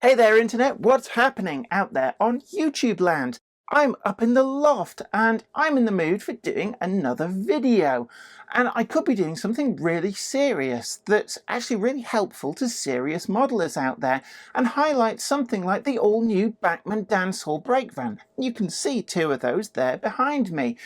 Hey there internet, what's happening out there on YouTube land? I'm up in the loft and I'm in the mood for doing another video. And I could be doing something really serious that's actually really helpful to serious modelers out there and highlight something like the all-new Bachmann Dancehall brake van. You can see two of those there behind me.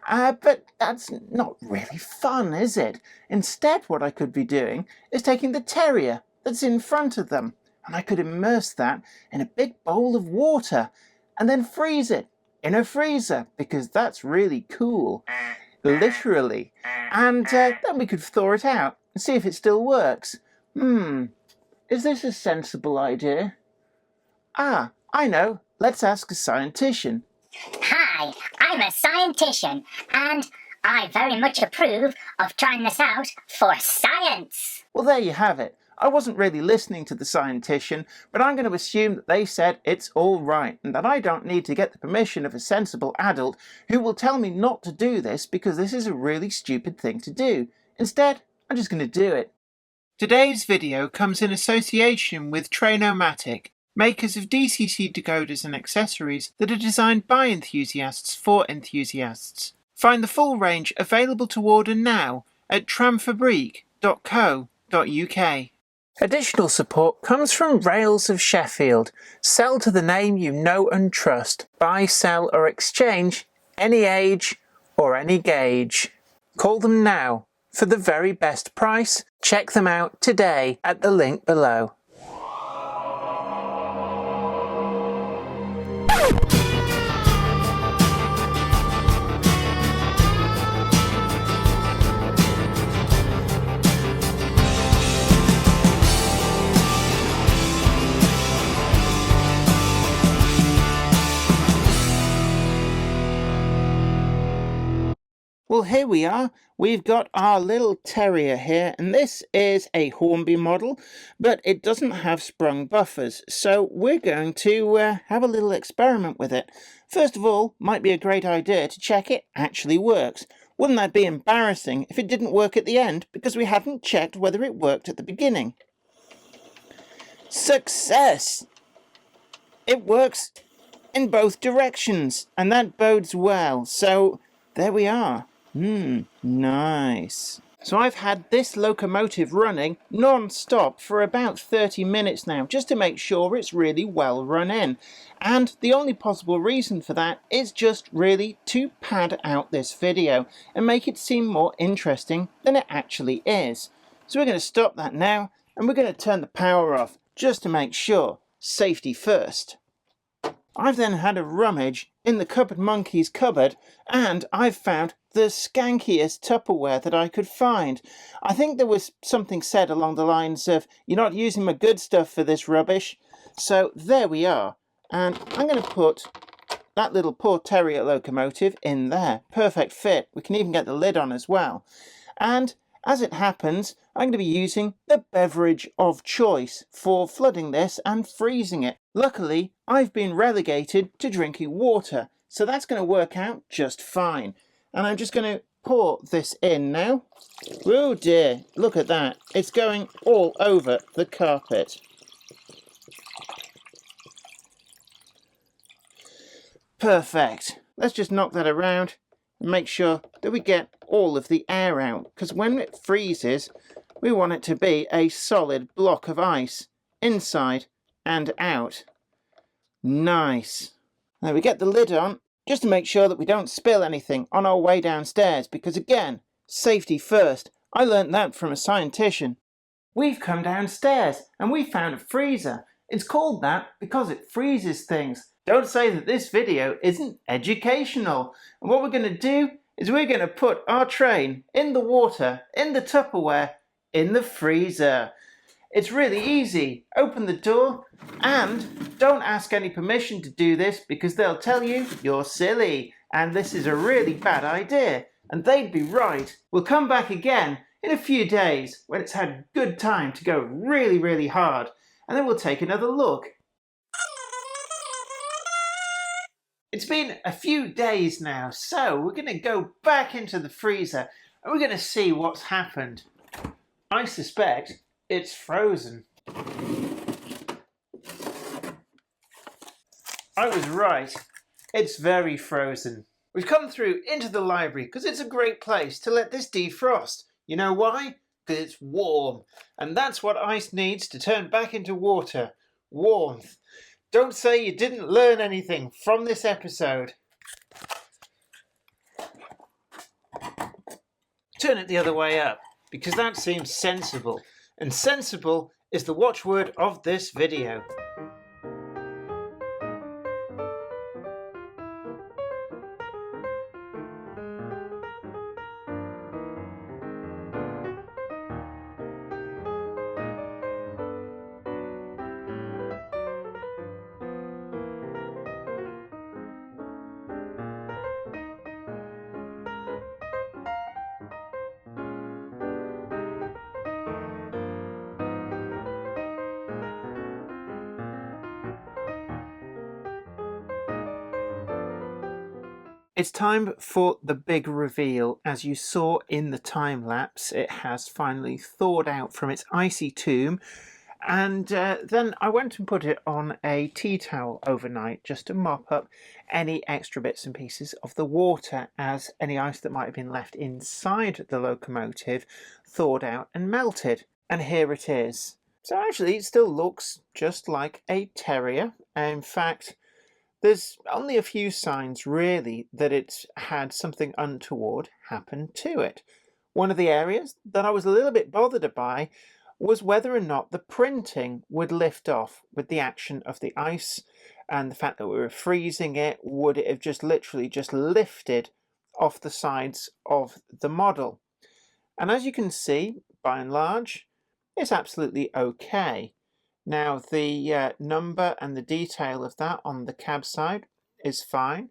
But that's not really fun, is it? Instead, what I could be doing is taking the Terrier that's in front of them, and I could immerse that in a big bowl of water and then freeze it in a freezer, because that's really cool, literally. And then we could thaw it out and see if it still works. Is this a sensible idea? Ah, I know. Let's ask a scientician. Hi, I'm a scientician, and I very much approve of trying this out for science. Well, there you have it. I wasn't really listening to the scientician, but I'm going to assume that they said it's all right and that I don't need to get the permission of a sensible adult who will tell me not to do this because this is a really stupid thing to do. Instead, I'm just going to do it. Today's video comes in association with Trainomatic, makers of DCT decoders and accessories that are designed by enthusiasts for enthusiasts. Find the full range available to order now at tramfabrique.co.uk. Additional support comes from Rails of Sheffield. Sell to the name you know and trust. Buy, sell or exchange any age or any gauge. Call them now for the very best price. Check them out today at the link below. Well, here we are. We've got our little Terrier here, and this is a Hornby model, but it doesn't have sprung buffers, so we're going to have a little experiment with it. First of all, might be a great idea to check it actually works. Wouldn't that be embarrassing if it didn't work at the end because we hadn't checked whether it worked at the beginning? Success! It works in both directions, and that bodes well, so there we are. Nice. So I've had this locomotive running non-stop for about 30 minutes now, just to make sure it's really well run in. And the only possible reason for that is just really to pad out this video and make it seem more interesting than it actually is. So we're going to stop that now, and we're going to turn the power off, just to make sure. Safety first. I've then had a rummage in the Cupboard Monkey's cupboard, and I've found the skankiest Tupperware that I could find. I think there was something said along the lines of, "You're not using my good stuff for this rubbish." So there we are, and I'm going to put that little poor Terrier locomotive in there. Perfect fit. We can even get the lid on as well. And as it happens, I'm going to be using the beverage of choice for flooding this and freezing it. Luckily, I've been relegated to drinking water, so that's going to work out just fine. And I'm just going to pour this in now. Oh dear, look at that. It's going all over the carpet. Perfect. Let's just knock that around and make sure that we get all of the air out, because when it freezes, we want it to be a solid block of ice inside and out. Nice. Now we get the lid on just to make sure that we don't spill anything on our way downstairs, because again, safety first. I learnt that from a scientician. We've come downstairs and we found a freezer. It's called that because it freezes things. Don't say that this video isn't educational. And what we're going to do is we're going to put our train in the water, in the Tupperware, in the freezer. It's really easy. Open the door and don't ask any permission to do this, because they'll tell you you're silly and this is a really bad idea. And they'd be right. We'll come back again in a few days when it's had good time to go really, really hard, and then we'll take another look. It's been a few days now, so we're going to go back into the freezer and we're going to see what's happened. I suspect it's frozen. I was right. It's very frozen. We've come through into the library because it's a great place to let this defrost. You know why? Because it's warm. And that's what ice needs to turn back into water. Warmth. Don't say you didn't learn anything from this episode. Turn it the other way up, because that seems sensible. And sensible is the watchword of this video. It's time for the big reveal. As you saw in the time lapse, it has finally thawed out from its icy tomb, and then I went and put it on a tea towel overnight just to mop up any extra bits and pieces of the water, as any ice that might have been left inside the locomotive thawed out and melted. And here it is. So actually it still looks just like a terrier. In fact, there's only a few signs really that it's had something untoward happen to it. One of the areas that I was a little bit bothered by was whether or not the printing would lift off with the action of the ice, and the fact that we were freezing it, would it have just literally just lifted off the sides of the model. And as you can see, by and large, it's absolutely okay. Now the number and the detail of that on the cab side is fine.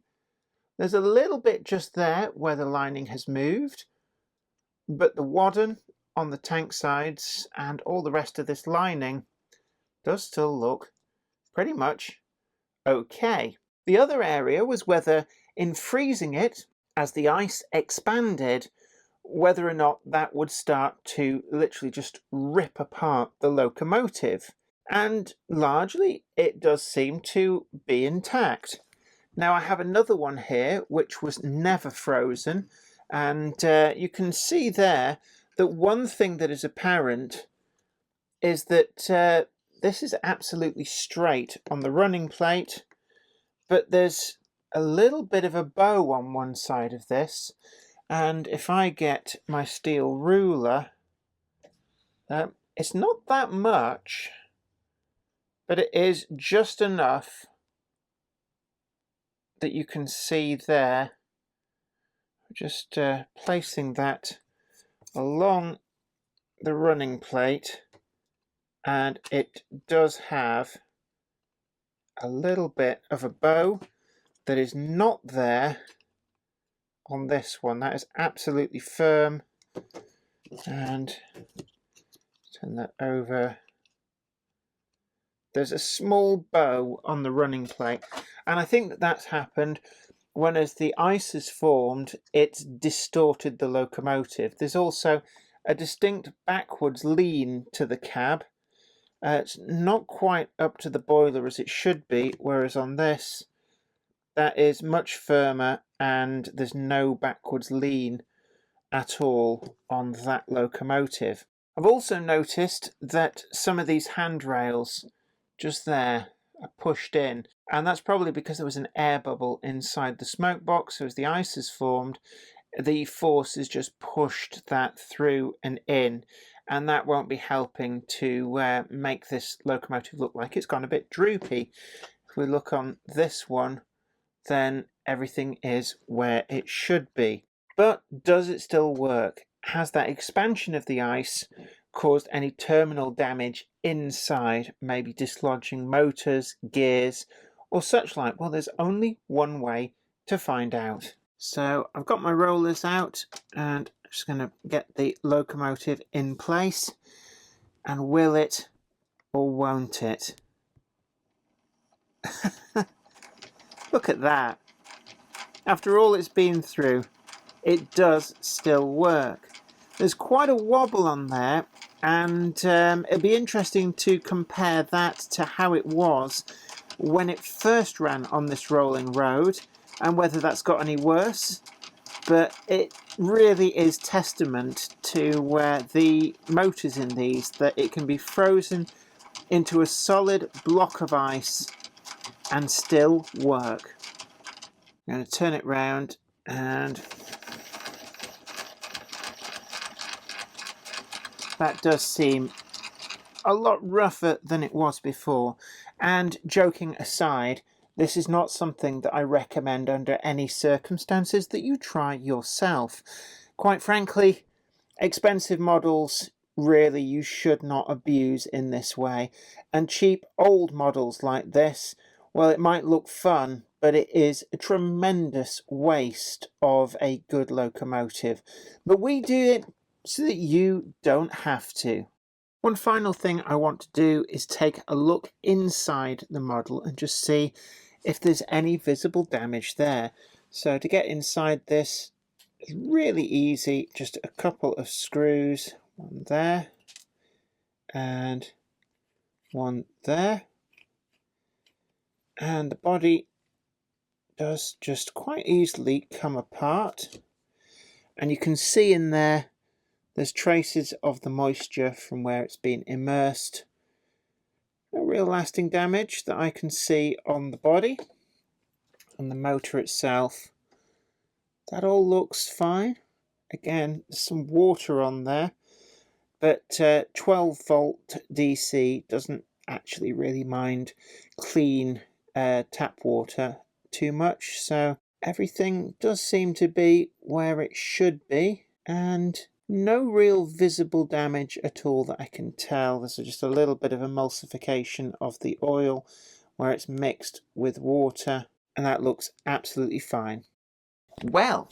There's a little bit just there where the lining has moved, but the wadding on the tank sides and all the rest of this lining does still look pretty much okay. The other area was whether in freezing it, as the ice expanded, whether or not that would start to literally just rip apart the locomotive. And largely it does seem to be intact. Now I have another one here which was never frozen, and you can see there that one thing that is apparent is that this is absolutely straight on the running plate, but there's a little bit of a bow on one side of this, and if I get my steel ruler, it's not that much, but it is just enough that you can see there. Just placing that along the running plate, and it does have a little bit of a bow that is not there on this one. That is absolutely firm, and turn that over. There's a small bow on the running plate, and I think that that's happened when, as the ice has formed, it's distorted the locomotive. There's also a distinct backwards lean to the cab. It's not quite up to the boiler as it should be, whereas on this, that is much firmer and there's no backwards lean at all on that locomotive. I've also noticed that some of these handrails just there are pushed in, and that's probably because there was an air bubble inside the smoke box. So as the ice has formed, the force has just pushed that through and in, and that won't be helping to make this locomotive look like it's gone a bit droopy. If we look on this one, then everything is where it should be. But does it still work? Has that expansion of the ice caused any terminal damage inside, maybe dislodging motors, gears, or such like? Well, there's only one way to find out. So I've got my rollers out, and I'm just going to get the locomotive in place, and will it or won't it? Look at that. After all it's been through, it does still work. There's quite a wobble on there, and it'll be interesting to compare that to how it was when it first ran on this rolling road and whether that's got any worse. But it really is testament to the motors in these, that it can be frozen into a solid block of ice and still work. I'm going to turn it round, and that does seem a lot rougher than it was before. And joking aside, this is not something that I recommend under any circumstances that you try yourself. Quite frankly, expensive models really you should not abuse in this way. And cheap old models like this, well, it might look fun, but it is a tremendous waste of a good locomotive. But we do it so that you don't have to. One final thing I want to do is take a look inside the model and just see if there's any visible damage there. So to get inside this is really easy, just a couple of screws, one there and one there, and the body does just quite easily come apart, and you can see in there's traces of the moisture from where it's been immersed. No real lasting damage that I can see on the body. And the motor itself, that all looks fine. Again, there's some water on there, but 12 volt DC doesn't actually really mind clean tap water too much, so everything does seem to be where it should be, and no real visible damage at all that I can tell. There's just a little bit of emulsification of the oil where it's mixed with water, and that looks absolutely fine. Well.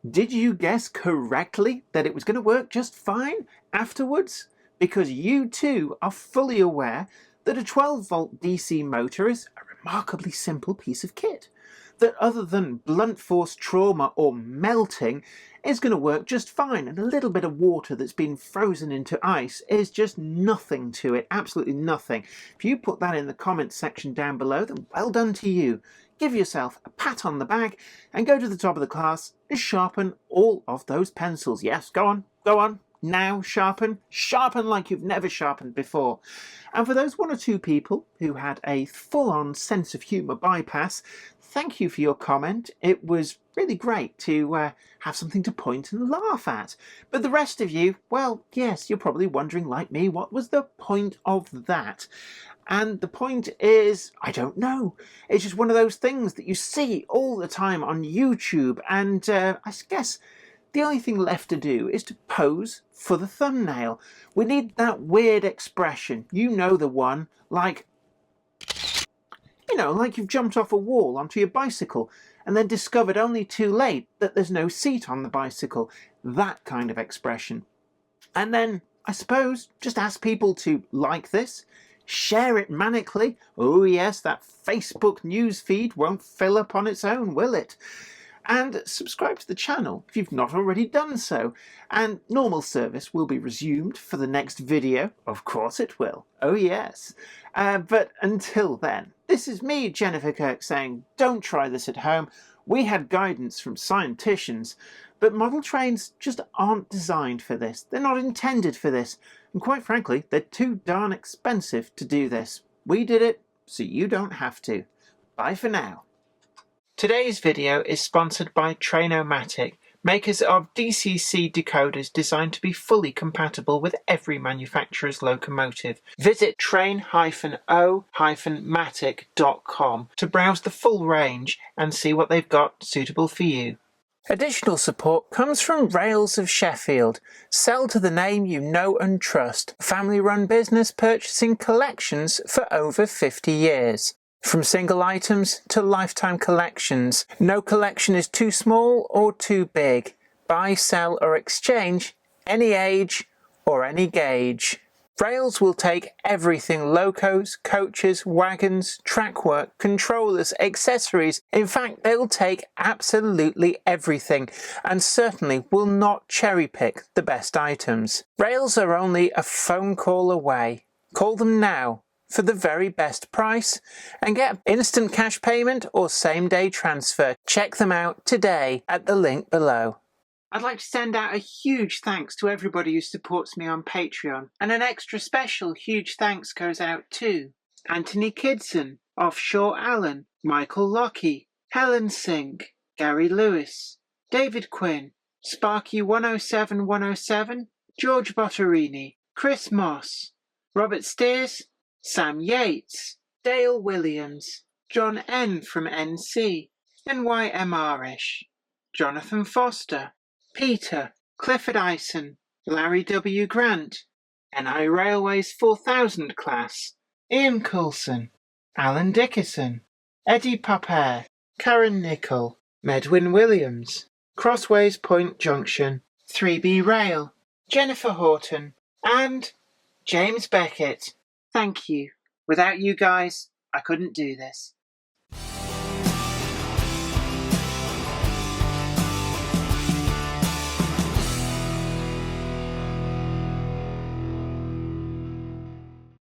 Did you guess correctly that it was going to work just fine afterwards? Because you too are fully aware that a 12 volt DC motor is a remarkably simple piece of kit. That other than blunt force trauma or melting, is going to work just fine, and a little bit of water that's been frozen into ice is just nothing to it, absolutely nothing. If you put that in the comments section down below, then well done to you. Give yourself a pat on the back and go to the top of the class and sharpen all of those pencils. Yes, go on. Now sharpen like you've never sharpened before. And for those one or two people who had a full-on sense of humour bypass, thank you for your comment. It was really great to have something to point and laugh at. But the rest of you, well, yes, you're probably wondering like me, what was the point of that? And the point is, I don't know. It's just one of those things that you see all the time on YouTube, and I guess the only thing left to do is to pose for the thumbnail. We need that weird expression. You know the one, like, like you've jumped off a wall onto your bicycle and then discovered only too late that there's no seat on the bicycle. That kind of expression. And then, I suppose, just ask people to like this, share it manically. Oh yes, that Facebook news feed won't fill up on its own, will it? And subscribe to the channel if you've not already done so. And normal service will be resumed for the next video. Of course it will. Oh yes. But until then, this is me, Jennifer Kirk, saying don't try this at home. We had guidance from scienticians, but model trains just aren't designed for this. They're not intended for this. And quite frankly, they're too darn expensive to do this. We did it, so you don't have to. Bye for now. Today's video is sponsored by Trainomatic, makers of DCC decoders designed to be fully compatible with every manufacturer's locomotive. Visit train-o-matic.com to browse the full range and see what they've got suitable for you. Additional support comes from Rails of Sheffield. Sell to the name you know and trust. Family-run business purchasing collections for over 50 years. From single items to lifetime collections, no collection is too small or too big. Buy, sell or exchange, any age or any gauge. Rails will take everything: locos, coaches, wagons, track work, controllers, accessories. In fact, they'll take absolutely everything and certainly will not cherry pick the best items. Rails are only a phone call away. Call them now for the very best price and get instant cash payment or same-day transfer. Check them out today at the link below. I'd like to send out a huge thanks to everybody who supports me on Patreon, and an extra special huge thanks goes out to Anthony Kidson, Offshore Allen, Michael Lockie, Helen Sink, Gary Lewis, David Quinn, Sparky107107, George Botterini, Chris Moss, Robert Steers, Sam Yates, Dale Williams, John N from NC, NYMRish, Jonathan Foster, Peter, Clifford Ison, Larry W. Grant, NI Railways 4000 class, Ian Coulson, Alan Dickerson, Eddie Popper, Karen Nichol, Medwin Williams, Crossways Point Junction, 3B Rail, Jennifer Horton, and James Beckett. Thank you. Without you guys, I couldn't do this.